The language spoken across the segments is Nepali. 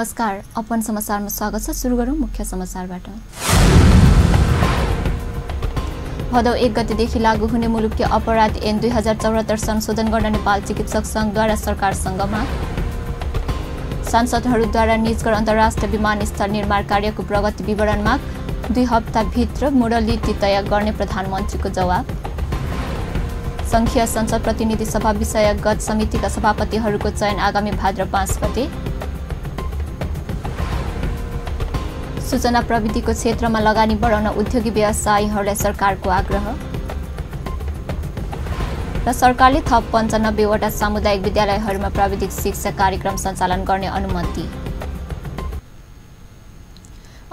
नमस्कार, अपन समाचारमा स्वागत छ। सुरु गरौँ मुख्य समाचारबाट। भदौ 1 गतेदेखि लागू हुने मुलुकी अपराध ऐन 2074 संशोधन गर्न नेपाल चिकित्सक संघद्वारा सरकारसँग माग। सांसदहरूद्वारा निजगढ अन्तर्राष्ट्रिय विमानस्थल निर्माण कार्यको प्रगति विवरण माग। 2 हप्ताभित्र मोडलिटी तय गर्ने प्रधानमन्त्रीको जवाब। संघीय संसद प्रतिनिधि सभा विषयगत समितिका सभापतिहरूको चयन आगामी भाद्र 5 गते। सूचना प्रविधिको क्षेत्रमा लगानी बढाउन उद्योगी व्यवसायीहरूलाई सरकारको आग्रह। र सरकारले थप 95 वटा सामुदायिक विद्यालयहरूमा प्राविधिक शिक्षा कार्यक्रम सञ्चालन गर्ने अनुमति।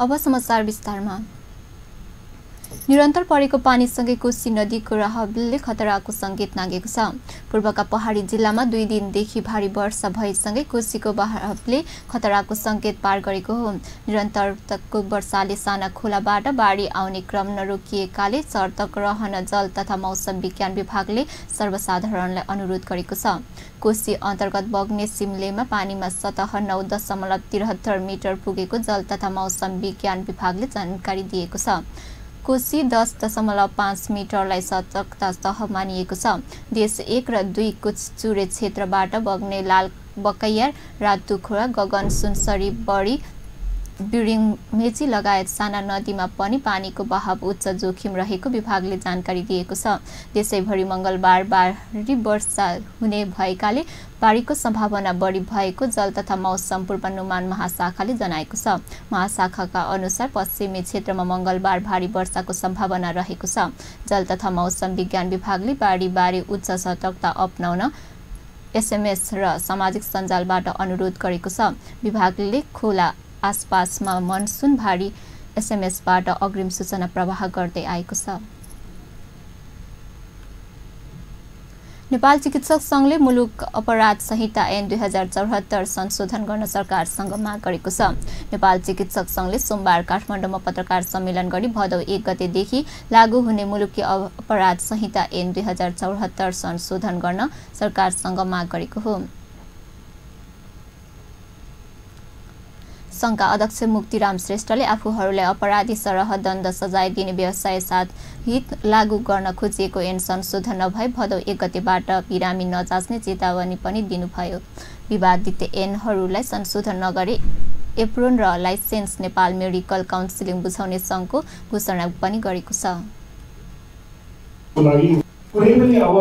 अब समाचार विस्तारमा। निरन्तर परेको पानीसँगै कोशी नदीको बहावले खतराको सङ्केत नागेको छ। पूर्वका पहाडी जिल्लामा 2 दिनदेखि भारी वर्षा भएसँगै कोशीको बहावले खतराको सङ्केत पार गरेको हो। निरन्तरताको वर्षाले साना खोलाबाट बाढी आउने क्रम नरोकिएकाले सतर्क रहन जल तथा मौसम विज्ञान विभागले सर्वसाधारणलाई अनुरोध गरेको छ। कोशी अन्तर्गत बग्ने सिमलेमा पानीमा सतह 9.73 मिटर पुगेको जल तथा मौसम विज्ञान विभागले जानकारी दिएको छ। कोशी 10.5 मिटरलाई सतर्कता तह मानिएको छ। देश 1 र 2 कुचचुरे क्षेत्रबाट बग्ने लाल बकैयार, रातुखोला, गगन सुनसरी, बढी, बिरिङ मेची लगायत साना नदीमा पनि पानीको बहाव उच्च जोखिम रहेको विभागले जानकारी दिएको छ। देशैभरि मङ्गलबार भारी वर्षा हुने भएकाले बाढीको सम्भावना बढी भएको जल तथा मौसम पूर्वानुमान महाशाखाले जनाएको छ। महाशाखाका अनुसार पश्चिमी क्षेत्रमा मङ्गलबार भारी वर्षाको सम्भावना रहेको छ। जल तथा मौसम विज्ञान विभागले बाढीबारे उच्च सतर्कता अपनाउन SMS र सामाजिक सञ्जालबाट अनुरोध गरेको छ। विभागले खोला आसपासमा मनसुन भारी SMS बाट अग्रिम सूचना प्रवाह गर्दै आएको छ। नेपाल चिकित्सक संघले मुलुक अपराध संहिता ऐन 2074 संशोधन गर्न सरकारसँग माग गरेको छ। नेपाल चिकित्सक संघले सोमबार काठमाडौँमा पत्रकार सम्मेलन गरी भदौ 1 गतेदेखि लागू हुने मुलुकी अपराध संहिता ऐन 2074 संशोधन गर्न सरकारसँग माग गरेको हो। संघका अध्यक्ष मुक्तिराम श्रेष्ठले आफूहरूलाई अपराधी सरह दण्ड सजाय दिने व्यवसाय सहित लागू गर्न खोजिएको ऐन संशोधन नभए भदौ 1 गतेबाट बिरामी नजाँच्ने चेतावनी पनि दिनुभयो। विवादित ऐनहरूलाई संशोधन नगरे एप्रोन र लाइसेन्स नेपाल मेडिकल काउन्सिलिङ बुझाउने सङ्घको घोषणा पनि गरेको छ। कुनै पनि अब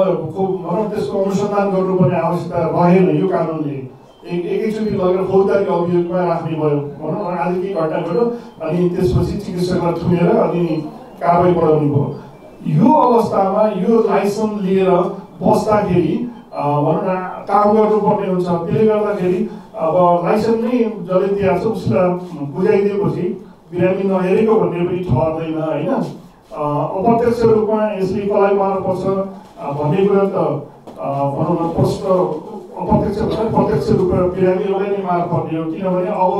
त्यसको अनुसन्धान गर्नुपर्ने आवश्यकता रहेन। यो कानुनले एकैचोटि लगेर फौजदारी अभियोगमा राख्ने भयो भनौँ न। आज केही घटना घट्यो अनि त्यसपछि चिकित्सकलाई थुनेर अनि कारबाही बढाउने भयो। यो अवस्थामा यो लाइसेन्स लिएर बस्दाखेरि भनौँ न काम गर्नुपर्ने हुन्छ। त्यसले गर्दाखेरि अब लाइसेन्स नै जसले दिएको छ उसलाई बुझाइदिएपछि बिरामी नहेरेको भन्ने पनि ठहर्दैन होइन। अप्रत्यक्ष रूपमा यसले कसलाई मार्नुपर्छ भन्ने कुरा त भनौँ न प्रश्न अप्रत्यक्ष भन्दा प्रत्यक्ष रूपमा बिरामीहरूलाई नै मार पर्ने हो। किनभने अब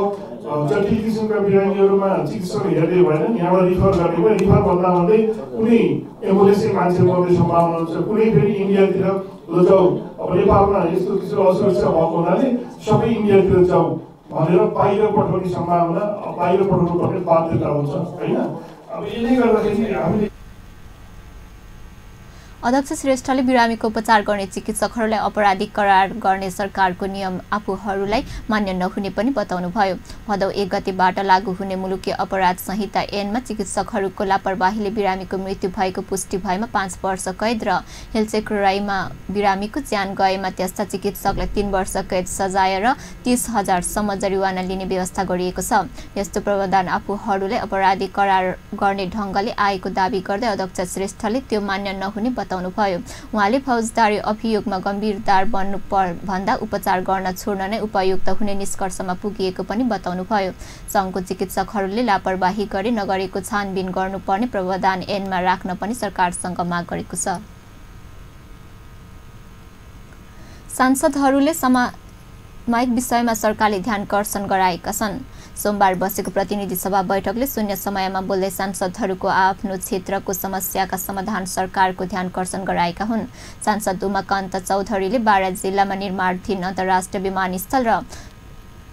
जटिल किसिमका बिरामीहरूमा चिकित्सक हेर्दै भएन, यहाँबाट रिफर गर्ने भयो। रिफर भन्दा भन्दै कुनै एम्बुलेन्सै मान्छे पर्ने सम्भावना हुन्छ। कुनै फेरि इन्डियातिर जाऊ, अब नेपालमा यस्तो किसिमको असुरक्षा भएको हुनाले सबै इन्डियातिर जाऊ भनेर बाहिर पठाउने सम्भावना, बाहिर पठाउनु पर्ने बाध्यता हुन्छ होइन। अब यसले गर्दाखेरि हामीले अध्यक्ष श्रेष्ठले बिरामीको उपचार गर्ने चिकित्सकहरूलाई अपराधिक करार गर्ने सरकारको नियम आफूहरूलाई मान्य नहुने पनि बताउनुभयो। भदौ 1 गतेबाट लागू हुने मुलुकी अपराध संहिता ऐनमा चिकित्सकहरूको लापरवाहीले बिरामीको मृत्यु भएको पुष्टि भएमा 5 वर्ष कैद र हेलचेक्राईमा बिरामीको ज्यान गएमा त्यस्ता चिकित्सकलाई 3 वर्ष कैद सजाय र 30,000 सम्म जरिवाना लिने व्यवस्था गरिएको छ। यस्तो प्रावधान आफूहरूलाई अपराधिक करार गर्ने ढङ्गले आएको दावी गर्दै अध्यक्ष श्रेष्ठले त्यो मान्य नहुने बताउनुभयो। उहाँले फौजदारी अभियोगमा गम्भीरदार बन्नु भन्दा उपचार गर्न छोड्न नै उपयुक्त हुने निष्कर्षमा पुगिएको पनि बताउनुभयो। सङ्घको चिकित्सकहरूले लापरवाही गरी नगरेको छानबिन गर्नुपर्ने प्रावधान ऐनमा राख्न पनि सरकारसँग माग गरेको छ। सांसदहरूले सामाजिक विषयमा सरकारले ध्यानकर्षण गराएका छन्। सोमबार बसेको प्रतिनिधि सभा बैठकले शून्य समयमा बोल्दै सांसदहरूको आफ्नो क्षेत्रको समस्याका समाधान सरकारको ध्यानकर्षण गराएका हुन्। सांसद उमाकान्त चौधरीले बारा जिल्लामा निर्माणाधीन अन्तर्राष्ट्रिय विमानस्थल र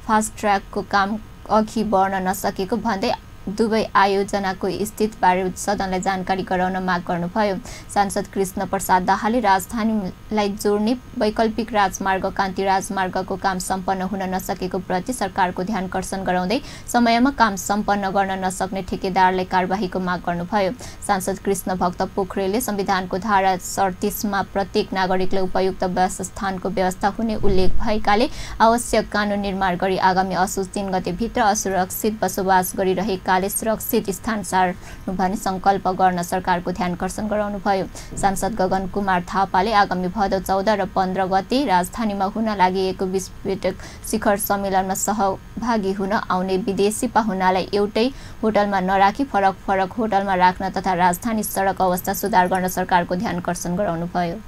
फास्ट ट्र्याकको काम अघि बढ्न नसकेको भन्दै दुवै आयोजनाको स्थितिबारे सदनलाई जानकारी गराउन माग गर्नुभयो। सांसद कृष्ण प्रसाद दाहालले राजधानीलाई जोड्ने वैकल्पिक राजमार्ग कान्ति राजमार्गको काम सम्पन्न हुन नसकेको प्रति सरकारको ध्यानकर्षण गराउँदै समयमा काम सम्पन्न गर्न नसक्ने ठेकेदारलाई कारबाहीको माग गर्नुभयो। सांसद कृष्ण भक्त पोखरेलले संविधानको धारा 38 मा प्रत्येक नागरिकलाई उपयुक्त वासस्थानको व्यवस्था हुने उल्लेख भएकाले आवश्यक कानून निर्माण गरी आगामी असोज 3 गते भित्र असुरक्षित बसोबास गरिरहेका सुरक्षित स्थान सार्नु भनी संकल्प गर्न सरकारको ध्यानकर्षण गराउनुभयो। सांसद गगन कुमार थापाले आगामी भदौ 14 र 15 गते राजधानीमा हुन लागेको विश्वविद्यालय शिखर सम्मेलनमा सहभागी हुन आउने विदेशी पाहुनालाई एउटै होटलमा नराखी फरक फरक होटलमा राख्न तथा राजधानी सडक अवस्था सुधार गर्न सरकारको ध्यानकर्षण गराउनुभयो।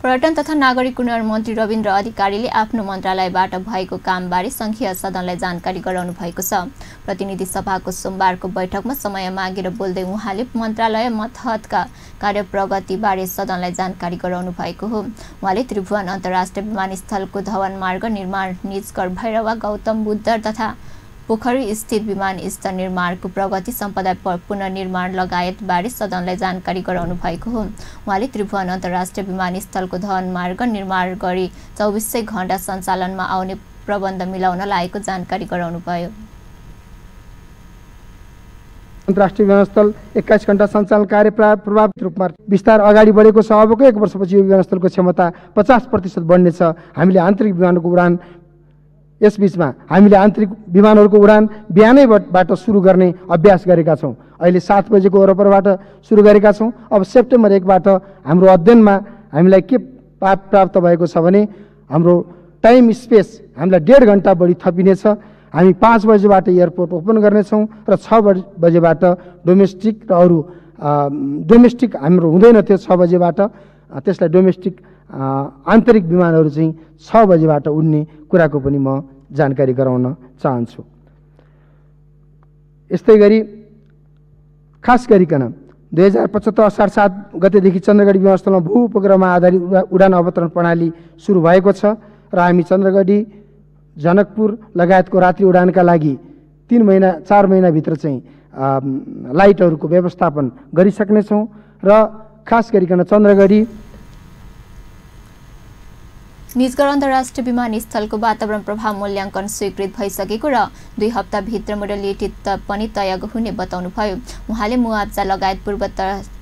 पर्यटन तथा नागरिक उन्नयन मन्त्री रविन्द्र अधिकारीले आफ्नो मन्त्रालयबाट भएको कामबारे संघीय सदनलाई जानकारी गराउनु भएको छ। प्रतिनिधि सभाको सोमबारको बैठकमा समय मागेर बोल्दै उहाँले मन्त्रालय मतहतका कार्य प्रगतिबारे सदनलाई जानकारी गराउनु भएको हो। उहाँले त्रिभुवन अन्तर्राष्ट्रिय विमानस्थलको धवन मार्ग निर्माण, निजगढ भैरवा गौतम बुद्ध तथा पोखरी स्थित विमानस्थल निर्माणको प्रगति, सम्पदा पुनर्निर्माण लगायत बारे सदनलाई जानकारी गराउनु भएको हो। उहाँले त्रिभुवन अन्तर्राष्ट्रिय विमानस्थलको धवन मार्ग निर्माण गरी 24 घण्टा सञ्चालनमा आउने प्रबन्ध मिलाउन लागेको जानकारी गराउनुभयो। अन्तर्राष्ट्रिय विमानस्थल 21 घण्टा सञ्चालन कार्य प्रभावित रूपमा विस्तार अगाडि बढेको छ। अबको 1 वर्षपछि यो विमानस्थलको क्षमता 50% बढ्नेछ। हामीले आन्तरिक विमानको उडान यसबीचमा हामीले आन्तरिक विमानहरूको उडान बिहानैबाट सुरु गर्ने अभ्यास गरेका छौँ। अहिले 7 बजेको ओरपरबाट सुरु गरेका छौँ। अब सेप्टेम्बर 1 बाट हाम्रो अध्ययनमा हामीलाई के प्राप्त भएको छ भने हाम्रो टाइम स्पेस हामीलाई 1.5 घण्टा बढी थपिनेछ। हामी 5 बजेबाट एयरपोर्ट ओपन गर्नेछौँ र 6 बजेबाट डोमेस्टिक र अरू डोमेस्टिक हाम्रो हुँदैन थियो 6 बजेबाट, त्यसलाई डोमेस्टिक आन्तरिक विमानहरू चाहिँ 6 बजेबाट उड्ने कुराको पनि म जानकारी गराउन चाहन्छु। यस्तै गरी खास गरिकन 2075 असार 7 गतेदेखि चन्द्रगढी विमानस्थलमा भू उपग्रहमा आधारित उडान अवतरण प्रणाली सुरु भएको छ र हामी चन्द्रगढी, जनकपुर लगायतको रात्रि उडानका लागि 4 महिनाभित्र चाहिँ लाइटहरूको व्यवस्थापन गरिसक्नेछौँ र खास गरिकन चन्द्रगढी निजगढ अन्तर्राष्ट्रिय विमानस्थलको वातावरण प्रभाव मूल्याङ्कन स्वीकृत भइसकेको र 2 हप्ताभित्र मोडलिटी पनि तय हुने बताउनुभयो। उहाँले मुआब्जा लगायत पूर्व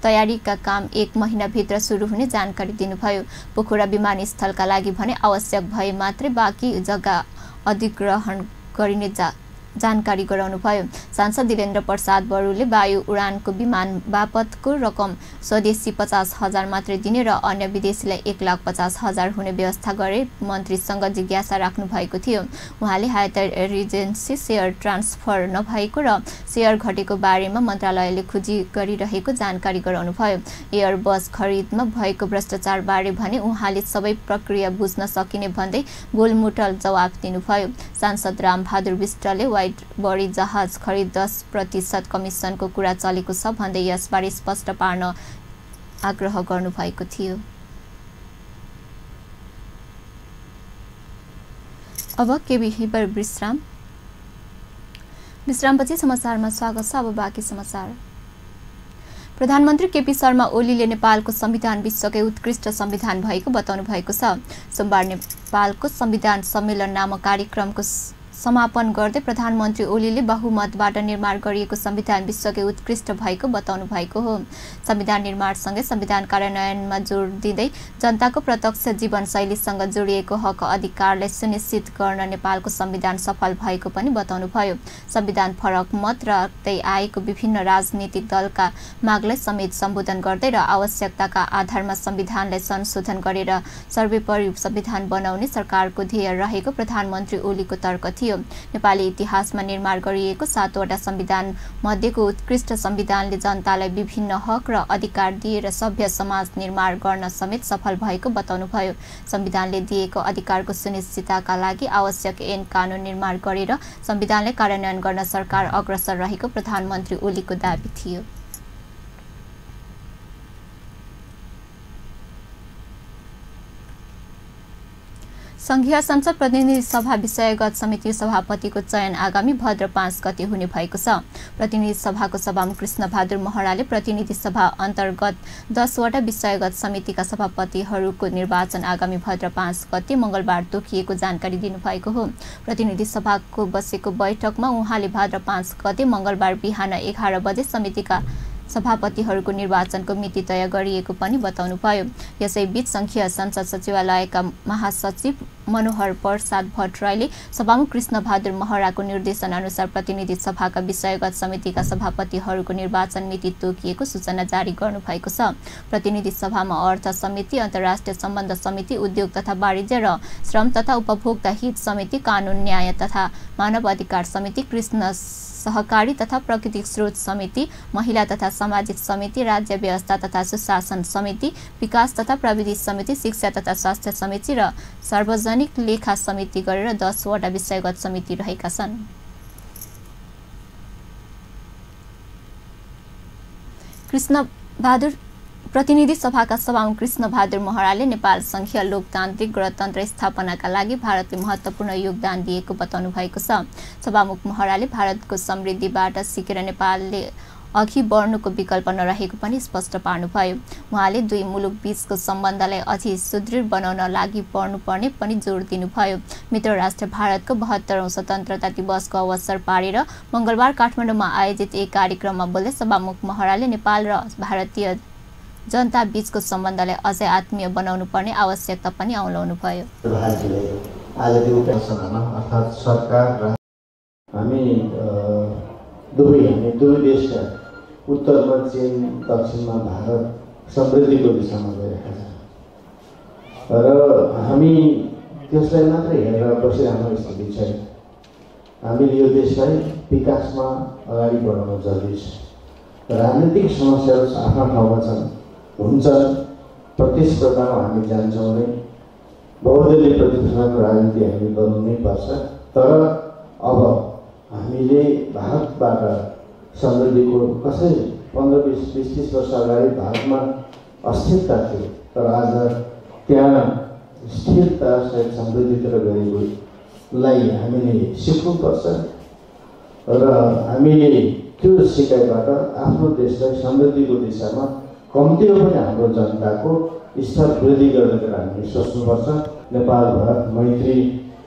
तयारीका काम 1 महिनाभित्र सुरु हुने जानकारी दिनुभयो। पोखरा विमानस्थलका लागि भने आवश्यक भए मात्रै बाँकी जग्गा अधिग्रहण गरिने जानकारी गराउनुभयो। सांसद दिलेन्द्र प्रसाद बरुले वायु उडानको विमान बापतको रकम स्वदेशी 50,000 मात्रै दिने र अन्य विदेशीलाई 1,50,000 हुने व्यवस्था गरे मन्त्रीसँग जिज्ञासा राख्नु भएको थियो। उहाँले हायर रिजेन्सी सेयर ट्रान्सफर नभएको र सेयर घटेको बारेमा मन्त्रालयले खोजी गरिरहेको जानकारी गराउनुभयो। एयर बस खरिदमा भएको भ्रष्टाचार बारे भने उहाँले सबै प्रक्रिया बुझ्न सकिने भन्दै गोलमुटल जवाफ दिनुभयो। सांसद रामबहादुर विष्टले बढी जहाज खरिद 10% कमिसनको कुरा चलेको छ भन्दै यसबारे स्पष्ट पार्न आग्रह गर्नुभएको थियो। अब केही विश्रामपछि समाचारमा स्वागत छ। अब बाँकी समाचार। प्रधानमन्त्री केपी शर्मा ओलीले नेपालको संविधान विश्वकै उत्कृष्ट संविधान भएको बताउनु भएको छ। सोमबार नेपालको संविधान सम्मेलन नामक कार्यक्रमको समापन गर्दै प्रधानमन्त्री ओलीले बहुमतबाट निर्माण गरिएको संविधान विश्वकै उत्कृष्ट भएको बताउनु भएको हो। संविधान निर्माणसँगै संविधान कार्यान्वयनमा जोड दिँदै जनताको प्रत्यक्ष जीवनशैलीसँग जोडिएको हक अधिकारलाई सुनिश्चित गर्न नेपालको संविधान सफल भएको पनि बताउनुभयो। संविधान फरक मत राख्दै आएको विभिन्न राजनीतिक दलका मागलाई समेत सम्बोधन गर्दै र आवश्यकताका आधारमा संविधानलाई संशोधन गरेर सर्वोपरि संविधान बनाउने सरकारको ध्येय रहेको प्रधानमन्त्री ओलीको तर्क थियो। नेपाली इतिहासमा निर्माण गरिएको 7वटा संविधान मध्येको उत्कृष्ट संविधानले जनतालाई विभिन्न हक र अधिकार दिएर सभ्य समाज निर्माण गर्न समेत सफल भएको बताउनुभयो। संविधानले दिएको अधिकारको सुनिश्चितताका लागि आवश्यक ऐन कानून निर्माण गरेर संविधानलाई कार्यान्वयन गर्न सरकार अग्रसर रहेको प्रधानमन्त्री ओलीको दाबी थियो। संघीय संसद प्रतिनिधि सभा विषयगत समिति सभापतिको चयन आगामी भद्र 5 गते हुने भएको छ। प्रतिनिधि सभाको सभामुख कृष्णबहादुर महराले प्रतिनिधि सभा अन्तर्गत 10 वटा विषयगत समितिका सभापतिहरूको निर्वाचन आगामी भद्र 5 गते मंगलबार तोकिएको जानकारी दिनुभएको हो। प्रतिनिधि सभाको बसेको बैठकमा उहाँले भद्र 5 गते मंगलबार बिहान 11 बजे समितिका सभापतिहरूको निर्वाचनको मिति तय गरिएको पनि बताउनुभयो। यसैबीच संघीय संसद सचिवालयका महासचिव मनोहर प्रसाद भट्टराईले सभामुख कृष्णबहादुर महराको निर्देशन अनुसार प्रतिनिधि सभाका विषयगत समितिका सभापतिहरूको निर्वाचन मिति तोकिएको सूचना जारी गर्नुभएको छ। प्रतिनिधि सभामा अर्थ समिति, अन्तर्राष्ट्रिय सम्बन्ध समिति, उद्योग तथा वाणिज्य र श्रम तथा उपभोक्ता हित समिति, कानून न्याय तथा मानव अधिकार समिति, कृषि सहकारी तथा प्राकृतिक स्रोत समिति, महिला तथा सामाजिक समिति, राज्य व्यवस्था तथा सुशासन समिति, विकास तथा प्रविधि समिति, शिक्षा तथा स्वास्थ्य समिति र सार्वजनिक लेखा समिति गरेर 10 वटा विषयगत समिति रहेका छन्। प्रतिनिधि सभाका सभामुख कृष्णबहादुर महराले नेपाल संघीय लोकतान्त्रिक गणतन्त्र स्थापनाका लागि भारतले महत्त्वपूर्ण योगदान दिएको बताउनु भएको छ। सभामुख महराले भारतको समृद्धिबाट सिकेर नेपालले अघि बढ्नुको विकल्प नरहेको पनि स्पष्ट पार्नुभयो। उहाँले दुई मुलुक बीचको सम्बन्धलाई अझै सुदृढ बनाउन लागि बढ्नुपर्ने पनि जोड दिनुभयो। मित्र राष्ट्र भारतको 72औं स्वतन्त्रता दिवसको अवसर पारेर मंगलबार काठमाडौँमा आयोजित एक कार्यक्रममा बोल्दै सभामुख महराले नेपाल र भारतीय जनता बीचको सम्बन्धलाई अझै आत्मीय बनाउनु पर्ने आवश्यकता पनि औलाउनुभयो। अर्थात् सरकार र हामी दुवै देशका उत्तरमा चीन, दक्षिणमा भारत समृद्धिको दिशामा गइरहेका छन् र हामी त्यसलाई मात्र हेरेर बसिरहनु स्थिति छैन। हामीले यो देशलाई विकासमा अगाडि बढाउन जरुरी छ। राजनीतिक समस्याहरू आफ्ना ठाउँमा छन्, हुन्छन्, प्रतिस्पर्धामा हामी जान्छौँ नै, बहुदलीय प्रतिस्पर्धाको राजनीति हामी गर्नु नै पर्छ। तर अब हामीले भारतबाट समृद्धिको कसै 15-20-30 वर्ष अगाडि भारतमा अस्थिरता थियो, तर आज त्यहाँ स्थिरता सहित समृद्धितिर गएकोलाई हामीले सिक्नुपर्छ र हामीले त्यो सिकाइबाट आफ्नो देशलाई समृद्धिको दिशामा कम्ती हो पनि हाम्रो जनताको स्तर वृद्धि गर्नको लागि हामीले सोच्नुपर्छ। नेपाल भारत मैत्री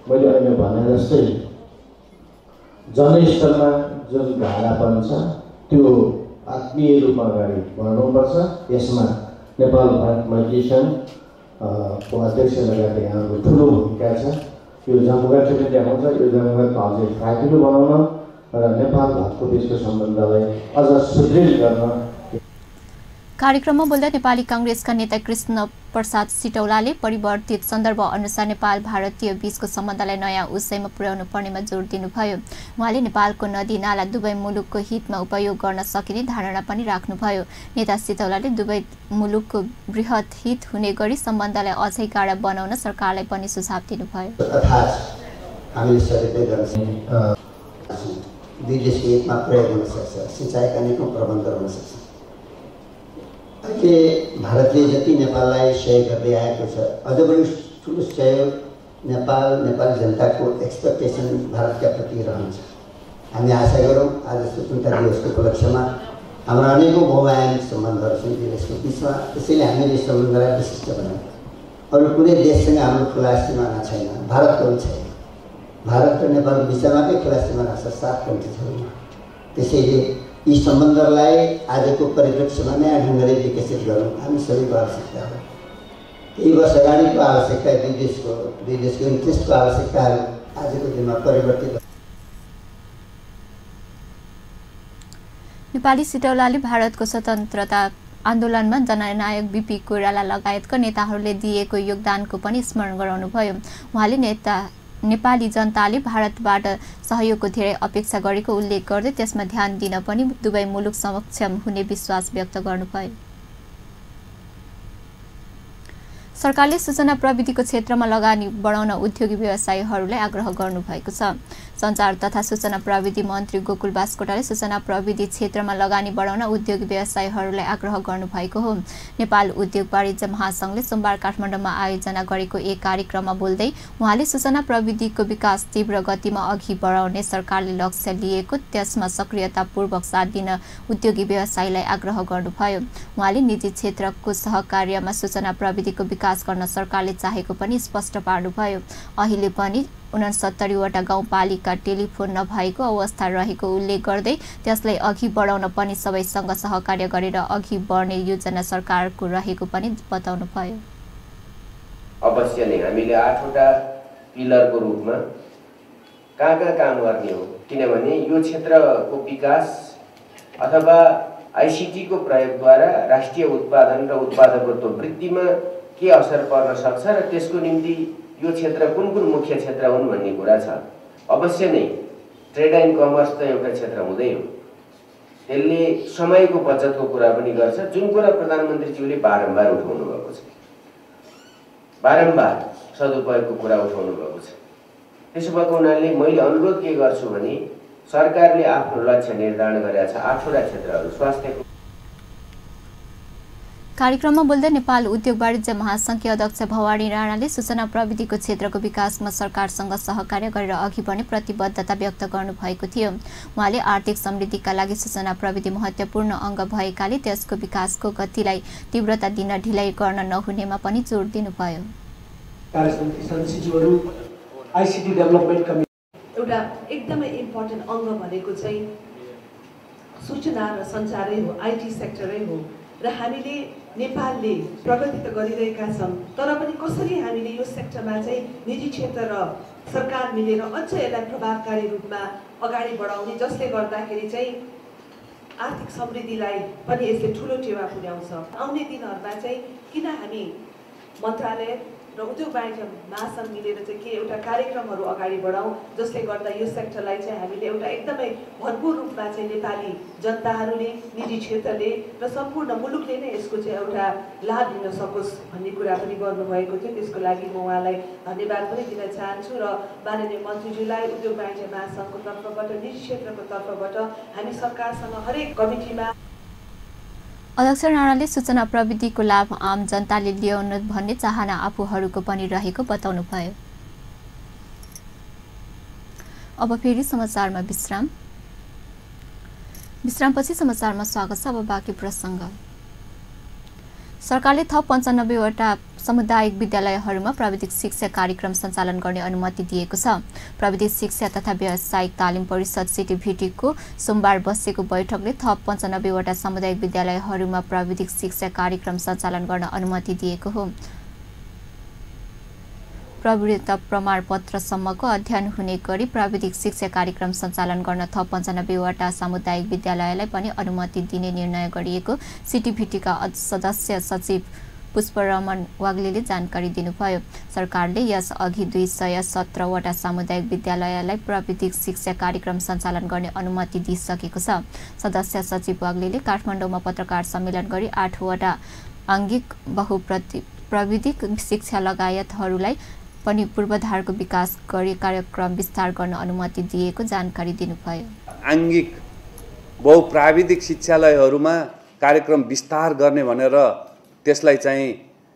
मैले अहिले भने जस्तै जनस्तरमा जुन गाडापन छ त्यो आत्मीय रूपमा अगाडि बढाउनुपर्छ। यसमा नेपाल भारत मैत्री सङ्घको अध्यक्ष लगायत यहाँको ठुलो भूमिका छ। यो जमघट पनि देखाउँछ, यो जमघट अझै फाइटिलो बनाउन र नेपाल भारतको बिचको सम्बन्धलाई अझ सुदृढ गर्न। कार्यक्रममा बोल्दा नेपाली कांग्रेसका नेता कृष्ण प्रसाद सिटौलाले परिवर्तित सन्दर्भ अनुसार नेपाल भारतीय बीचको सम्बन्धलाई नयाँ उचाइमा पुर्याउनु पर्नेमा जोड दिनुभयो। उहाँले नेपालको नदी नाला दुवै मुलुकको हितमा उपयोग गर्न सकिने धारणा पनि राख्नुभयो। नेता सिटौलाले दुवै मुलुकको बृहत हित हुने गरी सम्बन्धलाई अझै गाढा बनाउन सरकारलाई पनि सुझाव दिनुभयो। हामीले सदुपयोग गर्न दुई देशको हितमा प्रयोग हुन सक्छ, सिँचाइका अनेकौँ प्रबन्ध हुन सक्छ। अहिले भारतले जति नेपाललाई सहयोग गर्दै आएको छ, अझ बढी ठुलो सहयोग नेपाली जनताको एक्सपेक्टेसन भारतका प्रति रहन्छ। हामी आशा गरौँ आज स्वतन्त्रता दिवसको उपलक्ष्यमा हाम्रा अनेकौँ बहुआयामिक सम्बन्धहरू छन् दुई देशको बिचमा, त्यसैले हामीले सम्बन्धलाई विशिष्ट बनायौँ। अरू कुनै देशसँग हाम्रो खुला सिमाना छैन, भारतको पनि छैन। भारत र नेपालको बिचमाकै खुला सिमाना छ 7 कन्ट्रीहरूमा। त्यसैले यी सम्बन्धलाई आजको परिप्रेक्ष्यमा नयाँ ढङ्गले विकसित गरौँ हामी सबैको आवश्यकता हो। केही वर्ष अगाडिको आवश्यकता दुई देशको इन्ट्रेस्टको आवश्यकताहरू आजको दिनमा परिवर्तित। नेपाली सिटौलाले भारतको स्वतन्त्रता आन्दोलनमा जननायक बीपी कोइराला लगायतका नेताहरूले दिएको योगदानको पनि स्मरण गराउनुभयो। उहाँले नेपाली जनताले भारतबाट सहयोगको धेरै अपेक्षा गरेको उल्लेख गर्दै त्यसमा ध्यान दिन पनि दुवै मुलुक सक्षम हुने विश्वास व्यक्त गर्नुभयो। सरकारले सूचना प्रविधिको क्षेत्रमा लगानी बढाउन उद्योगी व्यवसायीहरूलाई आग्रह गर्नुभएको छ। सञ्चार तथा सूचना प्रविधि मन्त्री गोकुल बास्कोटाले सूचना प्रविधि क्षेत्रमा लगानी बढाउन उद्योग व्यवसायीहरूलाई आग्रह गर्नुभएको हो। नेपाल उद्योग वाणिज्य महासंघले सोमबार काठमाडौँमा आयोजना गरेको एक कार्यक्रममा बोल्दै उहाँले सूचना प्रविधिको विकास तीव्र गतिमा अघि बढाउने सरकारले लक्ष्य लिएको त्यसमा सक्रियतापूर्वक साथ दिन उद्योगी व्यवसायीलाई आग्रह गर्नुभयो। उहाँले निजी क्षेत्रको सहकार्यमा सूचना प्रविधिको विकास गर्न सरकारले चाहेको पनि स्पष्ट पार्नुभयो। अहिले पनि 69 वटा गाउँपालिका टेलिफोन नभएको अवस्था रहेको उल्लेख गर्दै त्यसलाई अघि बढाउन पनि सबैसँग सहकार्य गरेर अघि बढ्ने योजना सरकारको रहेको पनि बताउनुभयो। अवश्य नै हामीले 8 वटा पिलरको रूपमा कहाँ काम गर्ने हो, किनभने यो क्षेत्रको विकास अथवा आईसीटी को प्रयोगद्वारा राष्ट्रिय उत्पादन र उत्पादकत्व वृद्धिमा के असर पर्न सक्छ र त्यसको निम्ति यो क्षेत्र कुन मुख्य क्षेत्र हुन् भन्ने कुरा छ। अवश्य नै ट्रेड एन्ड कमर्स त एउटा क्षेत्र हुँदै हो, त्यसले समयको बचतको कुरा पनि गर्छ, जुन कुरा प्रधानमन्त्रीज्यूले बारम्बार उठाउनु भएको छ, बारम्बार सदुपयोगको कुरा उठाउनु भएको छ। त्यसो भएको हुनाले मैले अनुरोध के गर्छु भने सरकारले आफ्नो लक्ष्य निर्धारण गरेका छ 8 वटा क्षेत्रहरू स्वास्थ्यको। कार्यक्रममा बोल्दै नेपाल उद्योग वाणिज्य महासंघकी अध्यक्ष भवानी राणाले सूचना प्रविधिको क्षेत्रको विकासमा सरकारसँग सहकार्य गरेर अघि बढ्ने प्रतिबद्धता व्यक्त गर्नुभएको थियो। उहाँले आर्थिक समृद्धिका लागि सूचना प्रविधि महत्त्वपूर्ण अङ्ग भएकाले त्यसको विकासको गतिलाई तीव्रता दिन ढिलाइ गर्न नहुनेमा पनि जोड दिनुभयो। आईसीटी डेभलपमेन्ट कमिटी एउटा एकदमै इम्पोर्टेन्ट अङ्ग भनेको चाहिँ सूचना र सञ्चारै हो, आईटी सेक्टरै हो र हामीले नेपालले प्रगति त गरिरहेका छौँ, तर पनि कसरी हामीले यो सेक्टरमा चाहिँ निजी क्षेत्र र सरकार मिलेर अझ यसलाई प्रभावकारी रूपमा अगाडि बढाउने, जसले गर्दाखेरि चाहिँ आर्थिक समृद्धिलाई पनि यसले ठुलो टेवा पुर्याउँछ। आउने दिनहरूमा चाहिँ किन हामी मन्त्रालय र उद्योग वाणिज्य महासंघ मिलेर चाहिँ के एउटा कार्यक्रमहरू अगाडि बढाउँ, जसले गर्दा यो सेक्टरलाई चाहिँ हामीले एउटा एकदमै भरपूर रूपमा चाहिँ नेपाली जनताहरूले, निजी क्षेत्रले र सम्पूर्ण मुलुकले नै यसको चाहिँ एउटा लाभ लिन सकोस् भन्ने कुरा पनि गर्नुभएको थियो। त्यसको लागि म उहाँलाई धन्यवाद पनि दिन चाहन्छु र माननीय मन्त्रीज्यूलाई उद्योग वाणिज्य महासंघको तर्फबाट, निजी क्षेत्रको तर्फबाट हामी सरकारसँग हरेक कमिटीमा। अध्यक्ष राणाले सूचना प्रविधिको लाभ आम जनताले ल्याउन भन्ने चाहना आफूहरूको पनि रहेको बताउनुभयो। अब फेरि समाचारमा विश्रामपछि समाचारमा स्वागत छ। अब बाँकी प्रसङ्ग। सरकारले थप 95 वटा सामुदायिक विद्यालयहरूमा प्राविधिक शिक्षा कार्यक्रम सञ्चालन गर्ने अनुमति दिएको छ। प्राविधिक शिक्षा तथा व्यावसायिक तालिम परिषद सीटीभीटीको सोमबार बसेको बैठकले थप 95 वटा सामुदायिक विद्यालयहरूमा प्राविधिक शिक्षा कार्यक्रम सञ्चालन गर्न अनुमति दिएको हो। प्रवृत्ति प्रमाणपत्रसम्मको अध्ययन हुने गरी प्राविधिक शिक्षा कार्यक्रम सञ्चालन गर्न थप 95 वटा सामुदायिक विद्यालयलाई पनि अनुमति दिने निर्णय गरिएको सीटीभीटीका सदस्य सचिव पुष्परमण वाग्लेले जानकारी दिनुभयो। सरकारले यस अघि 217 वटा सामुदायिक विद्यालयलाई प्राविधिक शिक्षा कार्यक्रम सञ्चालन गर्ने अनुमति दिइसकेको छ। सदस्य सचिव वाग्लेले काठमाडौँमा पत्रकार सम्मेलन गरी 8 वटा आङ्गिक प्राविधिक शिक्षा लगायतहरूलाई पनि पूर्वाधारको विकास गरी कार्यक्रम विस्तार गर्न अनुमति दिएको जानकारी दिनुभयो। आङ्गिक बहुप्राविधिक शिक्षालयहरूमा कार्यक्रम विस्तार गर्ने भनेर त्यसलाई चाहिँ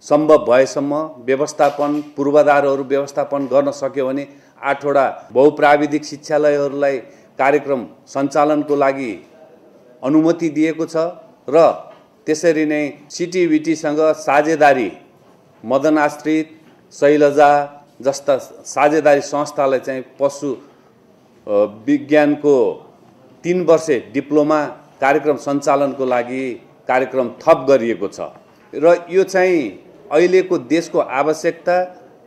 सम्भव भएसम्म व्यवस्थापन पूर्वाधारहरू व्यवस्थापन गर्न सक्यो भने 8 वटा बहुप्राविधिक शिक्षालयहरूलाई कार्यक्रम सञ्चालनको लागि अनुमति दिएको छ र त्यसरी नै सीटीभीटीसँग साझेदारी मदन आश्रित, शैलजा जस्ता साझेदारी संस्थालाई चाहिँ पशु विज्ञानको 3 वर्षे डिप्लोमा कार्यक्रम सञ्चालनको लागि कार्यक्रम थप गरिएको छ र यो चाहिँ अहिलेको देशको आवश्यकता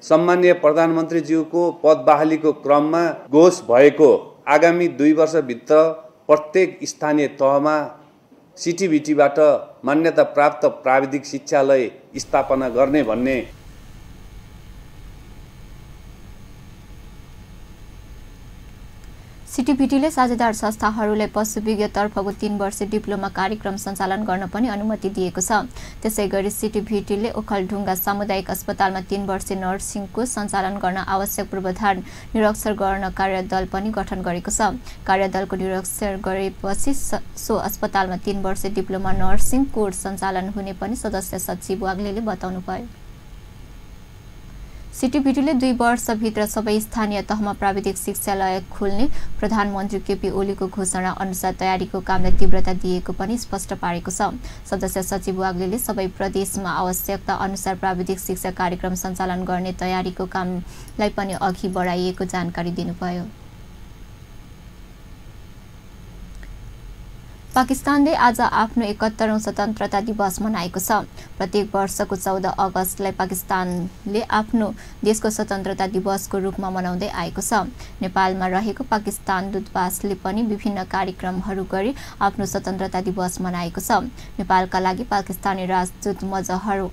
सम्माननीय प्रधानमन्त्रीज्यूको पद बहालीको क्रममा घोष भएको आगामी 2 वर्षभित्र प्रत्येक स्थानीय तहमा सीटीभीटीबाट मान्यता प्राप्त प्राविधिक शिक्षालय स्थापना गर्ने भन्ने सिटिभिटीले साझेदार संस्थाहरूलाई पशुविज्ञतर्फको 3 वर्षे डिप्लोमा कार्यक्रम सञ्चालन गर्न पनि अनुमति दिएको छ। त्यसैगरी सिटिभिटीले ओखलढुङ्गा सामुदायिक अस्पतालमा 3 वर्षे नर्सिङको सञ्चालन गर्न आवश्यक पूर्वाधार निरीक्षण गर्न कार्यदल पनि गठन गरेको छ। कार्यदलको निरीक्षण गरेपछि सो अस्पतालमा 3 वर्षे डिप्लोमा नर्सिङ कोर्स सञ्चालन हुने पनि सदस्य सचिव वाग्लेले बताउनुभयो। सिटिभिटीले 2 वर्षभित्र सबै स्थानीय तहमा प्राविधिक शिक्षालय खोल्ने प्रधानमन्त्री केपी ओलीको घोषणा अनुसार तयारीको कामलाई तीव्रता दिएको पनि स्पष्ट पारेको छ। सदस्य सचिव वाग्लेले सबै प्रदेशमा आवश्यकता अनुसार प्राविधिक शिक्षा कार्यक्रम सञ्चालन गर्ने तयारीको कामलाई पनि अघि बढाइएको जानकारी दिनुभयो। पाकिस्तानले आज आफ्नो 71औं स्वतन्त्रता दिवस मनाएको छ। प्रत्येक वर्षको 14 अगस्तलाई पाकिस्तानले आफ्नो देशको स्वतन्त्रता दिवसको रूपमा मनाउँदै आएको छ। नेपालमा रहेको पाकिस्तान दूतावासले पनि विभिन्न कार्यक्रमहरू गरी आफ्नो स्वतन्त्रता दिवस मनाएको छ। नेपालका लागि पाकिस्तानी राजदूत मजहर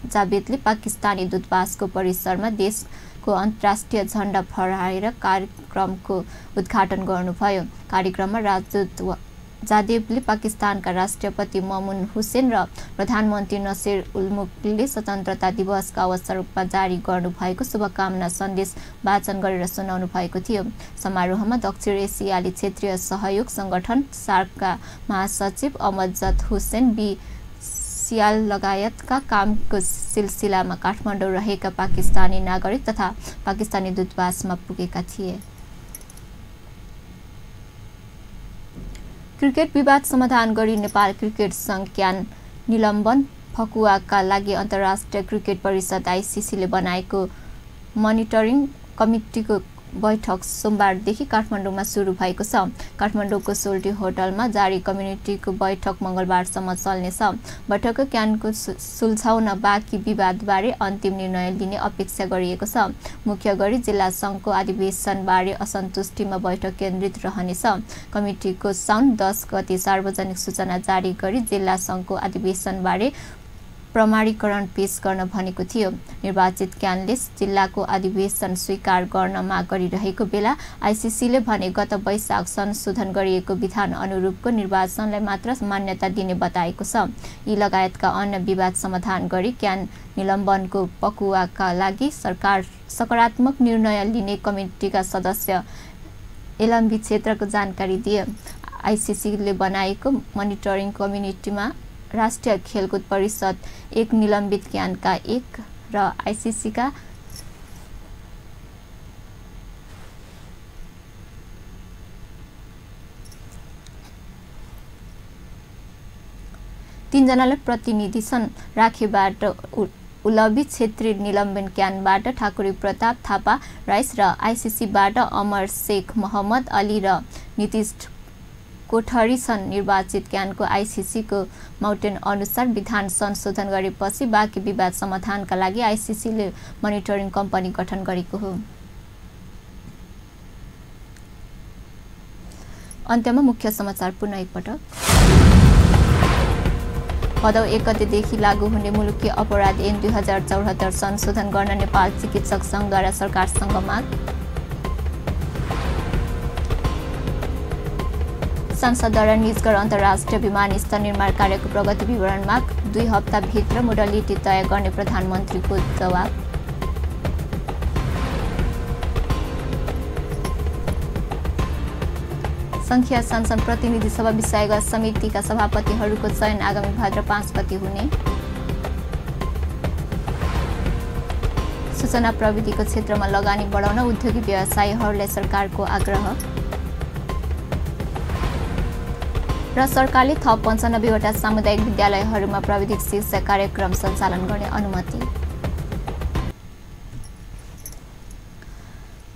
जावेदले पाकिस्तानी दूतावासको परिसरमा देशको अन्तर्राष्ट्रिय झण्डा फहराएर कार्यक्रमको उद्घाटन गर्नुभयो। कार्यक्रममा राजदूत जादेवले पाकिस्तानका राष्ट्रपति ममुन हुसेन र प्रधानमन्त्री नसिर उल मुल्कले स्वतन्त्रता दिवसका अवसरमा जारी गर्नुभएको शुभकामना सन्देश वाचन गरेर सुनाउनु भएको थियो। समारोहमा दक्षिण एसियाली क्षेत्रीय सहयोग संगठन सार्कका महासचिव अमजद हुसेन बी सियाल लगायतका कामको सिलसिलामा काठमाडौँ रहेका पाकिस्तानी नागरिक तथा पाकिस्तानी दूतावासमा पुगेका थिए। क्रिकेट विवाद समाधान गरी नेपाल क्रिकेट संघ क्यान निलम्बन फकुवाका लागि अन्तर्राष्ट्रिय क्रिकेट परिषद आइसिसीले बनाएको मोनिटरिङ कमिटीको बैठक सोमबारदेखि काठमाडौँमा सुरु भएको छ। काठमाडौँको सोल्टी होटलमा जारी कमिटीको बैठक मङ्गलबारसम्म चल्नेछ। बैठकको क्यानको सुल्झाउन बाँकी विवादबारे अन्तिम निर्णय लिने अपेक्षा गरिएको छ। मुख्य गरी जिल्ला सङ्घको अधिवेशनबारे असन्तुष्टिमा बैठक केन्द्रित रहनेछ। कमिटीको साउन 10 गते सार्वजनिक सूचना जारी गरी जिल्ला सङ्घको अधिवेशनबारे प्रमाणीकरण पेश गर्न भनेको थियो। निर्वाचित क्यानले जिल्लाको अधिवेशन स्वीकार गर्न माग गरिरहेको बेला आइसिसीले भने गत वैशाख संशोधन गरिएको विधान अनुरूपको निर्वाचनलाई मात्र मान्यता दिने बताएको छ। यी लगायतका अन्य विवाद समाधान गरी क्यान निलम्बनको पकुवाका लागि सरकार सकारात्मक निर्णय लिने कमिटीका सदस्य एलम्बी क्षेत्रको जानकारी दिए। आइसिसीले बनाएको मोनिटरिङ कमिटीमा राष्ट्रिय खेलकुद परिषद 1 निलम्बित क्यानका 1 र आइसिसीका तीनजनालाई प्रतिनिधि छन्। राखेबाट उलबी छेत्री निलम्बन क्यानबाट ठाकुरी प्रताप थापा राइस र आइसिसीबाट अमर शेख मोहम्मद अली र नीतिश कोठरी छन्। निर्वाचित क्यानको आइसिसीको माउन्टेन अनुसार विधान संशोधन गरेपछि बाँकी विवाद समाधानका लागि आइसिसीले मोनिटरिङ कम्पनी गठन गरेको हो। अन्त्यमा मुख्य समाचार पुनः एकपटक। भदौ 1 गतेदेखि लागू हुने मुलुकी अपराध ऐन 2074 संशोधन गर्न नेपाल चिकित्सक सङ्घद्वारा सरकारसँग माग। संसदद्वारा निजगढ अन्तर्राष्ट्रिय विमानस्थल निर्माण कार्यको प्रगति विवरण माग। 2 हप्ताभित्र मोडलिटी तय गर्ने प्रधानमन्त्रीको जवाब। संघीय संसद प्रतिनिधि सभा विषयगत समितिका सभापतिहरूको चयन आगामी भाद्र 5 गते हुने। सूचना प्रविधिको क्षेत्रमा लगानी बढाउन उद्योगी व्यवसायीहरूलाई सरकारको आग्रह। र सरकारले थप 95वटा सामुदायिक विद्यालयहरूमा प्राविधिक शिक्षा कार्यक्रम सञ्चालन गर्ने अनुमति।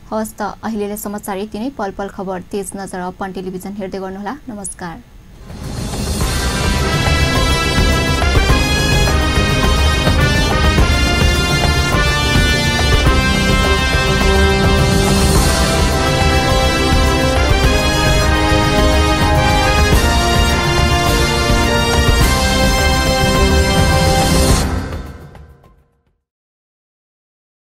हवस् त अहिलेलाई समाचार यति नै। पल पल खबर तेज नजर अपन टेलिभिजन हेर्दै गर्नुहोला। नमस्कार।